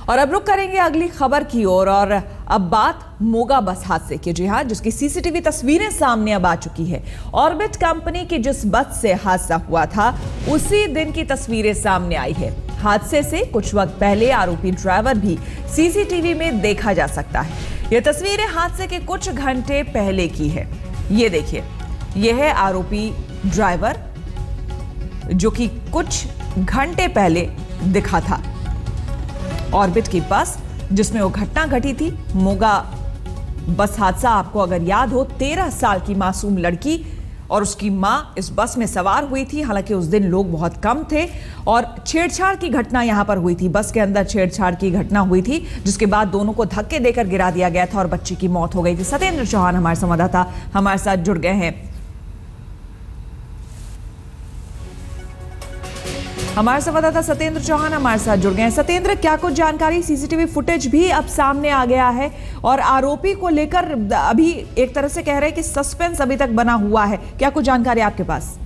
और अब रुक करेंगे अगली खबर की ओर और अब बात मोगा बस हादसे की। जी हां, जिसकी सीसीटीवी तस्वीरें सामने अब आ चुकी है। ऑर्बिट कंपनी की जिस बस से हादसा हुआ था उसी दिन की तस्वीरें सामने आई है। हादसे से कुछ वक्त पहले आरोपी ड्राइवर भी सीसीटीवी में देखा जा सकता है। यह तस्वीरें हादसे के कुछ घंटे पहले की है। ये देखिए, यह है आरोपी ड्राइवर जो कि कुछ घंटे पहले दिखा था। ऑर्बिट की बस जिसमें वो घटना घटी थी, मोगा बस हादसा आपको अगर याद हो, 13 साल की मासूम लड़की और उसकी मां इस बस में सवार हुई थी। हालांकि उस दिन लोग बहुत कम थे और छेड़छाड़ की घटना यहां पर हुई थी। बस के अंदर छेड़छाड़ की घटना हुई थी, जिसके बाद दोनों को धक्के देकर गिरा दिया गया था और बच्ची की मौत हो गई थी। सत्येंद्र चौहान हमारे संवाददाता हमारे साथ जुड़ गए हैं। हमारे संवाददाता सत्येंद्र चौहान हमारे साथ जुड़ गए हैं। सत्येंद्र, क्या कुछ जानकारी? सीसीटीवी फुटेज भी अब सामने आ गया है और आरोपी को लेकर अभी एक तरह से कह रहे हैं कि सस्पेंस अभी तक बना हुआ है। क्या कुछ जानकारी आपके पास?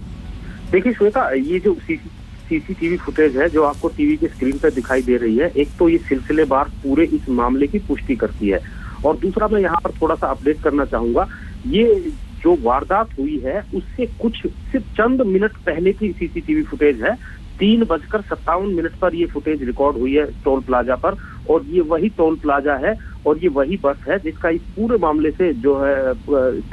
देखिए श्वेता, ये जो सीसीटीवी फुटेज है जो आपको टीवी की स्क्रीन पर दिखाई दे रही है, एक तो ये सिलसिलेवार पूरे इस मामले की पुष्टि करती है और दूसरा मैं यहाँ पर थोड़ा सा अपडेट करना चाहूंगा। ये जो वारदात हुई है उससे सिर्फ चंद मिनट पहले की सीसीटीवी फुटेज है। 3:57 पर ये फुटेज रिकॉर्ड हुई है टोल प्लाजा पर, और ये वही टोल प्लाजा है और ये वही बस है जिसका इस पूरे मामले से जो है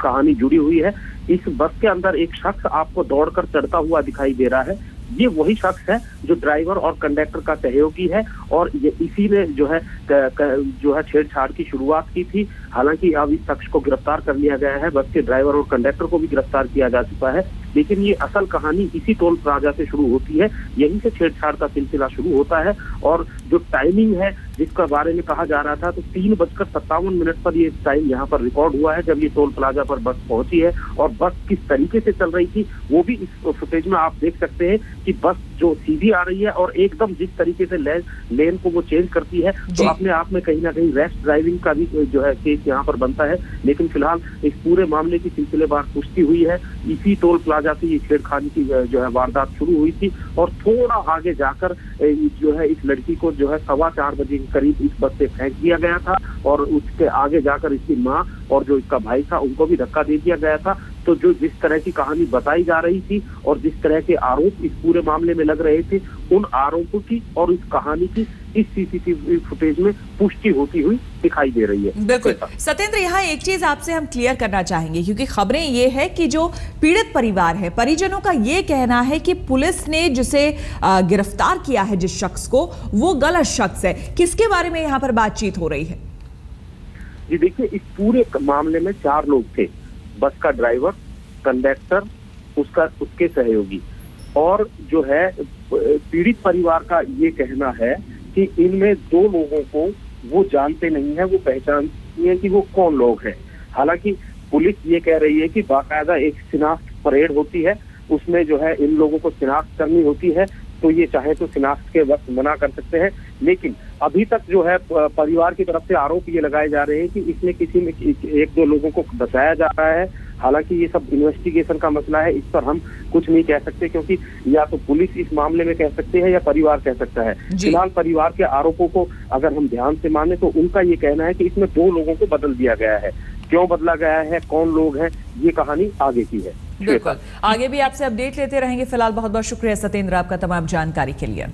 कहानी जुड़ी हुई है। इस बस के अंदर एक शख्स आपको दौड़कर चढ़ता हुआ दिखाई दे रहा है। ये वही शख्स है जो ड्राइवर और कंडक्टर का सहयोगी है और ये इसी ने जो है छेड़छाड़ की शुरुआत की थी। हालांकि अब इस शख्स को गिरफ्तार कर लिया गया है, बस के ड्राइवर और कंडक्टर को भी गिरफ्तार किया जा चुका है। लेकिन ये असल कहानी इसी टोल प्लाजा से शुरू होती है, यहीं से छेड़छाड़ का सिलसिला शुरू होता है। और जो टाइमिंग है जिसका बारे में कहा जा रहा था, तो 3:57 पर ये टाइम यहाँ पर रिकॉर्ड हुआ है जब ये टोल प्लाजा पर बस पहुंची है। और बस किस तरीके से चल रही थी वो भी इस फुटेज में आप देख सकते हैं कि बस जो सीधी आ रही है और एकदम जिस तरीके से लेन को वो चेंज करती है, तो अपने आप में कहीं ना कहीं रैश ड्राइविंग का भी जो है केस यहाँ पर बनता है। लेकिन फिलहाल इस पूरे मामले की सिलसिलेवार पुष्टि हुई है। इसी टोल प्लाजा से ये छेड़खानी की जो है वारदात शुरू हुई थी और थोड़ा आगे जाकर जो है इस लड़की को जो है 4:15 बजे के करीब इस बस से फेंक दिया गया था और उसके आगे जाकर इसकी माँ और जो इसका भाई था उनको भी धक्का दे दिया गया था। तो जो जिस तरह की कहानी बताई जा रही थी और जिस तरह के आरोप इस पूरे मामले में लग रहे थे, उन आरोपों की और इस कहानी की इस सीसीटीवी फुटेज में पुष्टि होती हुई दिखाई दे रही है। बिल्कुल सत्येंद्र, यहाँ एक चीज आपसे हम क्लियर करना चाहेंगे क्योंकि खबरें ये है कि जो पीड़ित परिवार है, परिजनों का ये कहना है कि पुलिस ने जिसे गिरफ्तार किया है, जिस शख्स को, वो गलत शख्स है। किसके बारे में यहाँ पर बातचीत हो रही है? जी देखिए, इस पूरे मामले में 4 लोग थे, बस का ड्राइवर, कंडक्टर, उसके सहयोगी। और जो है पीड़ित परिवार का ये कहना है कि इनमें 2 लोगों को वो जानते नहीं है, वो पहचानते हैं कि वो कौन लोग हैं। हालांकि पुलिस ये कह रही है कि बाकायदा एक शिनाख्त परेड होती है, उसमें जो है इन लोगों को शिनाख्त करनी होती है, तो ये चाहे तो शिनाख्त के वक्त मना कर सकते हैं। लेकिन अभी तक जो है परिवार की तरफ से आरोप ये लगाए जा रहे हैं कि इसमें किसी में 1-2 लोगों को बचाया जा रहा है। हालांकि ये सब इन्वेस्टिगेशन का मसला है, इस पर हम कुछ नहीं कह सकते क्योंकि या तो पुलिस इस मामले में कह सकते हैं या परिवार कह सकता है। फिलहाल परिवार के आरोपों को अगर हम ध्यान से माने तो उनका ये कहना है कि इसमें 2 लोगों को बदल दिया गया है। क्यों बदला गया है, कौन लोग हैं, ये कहानी आगे की है। बिल्कुल, आगे भी आपसे अपडेट लेते रहेंगे। फिलहाल बहुत बहुत शुक्रिया सत्येंद्र आपका तमाम जानकारी के लिए।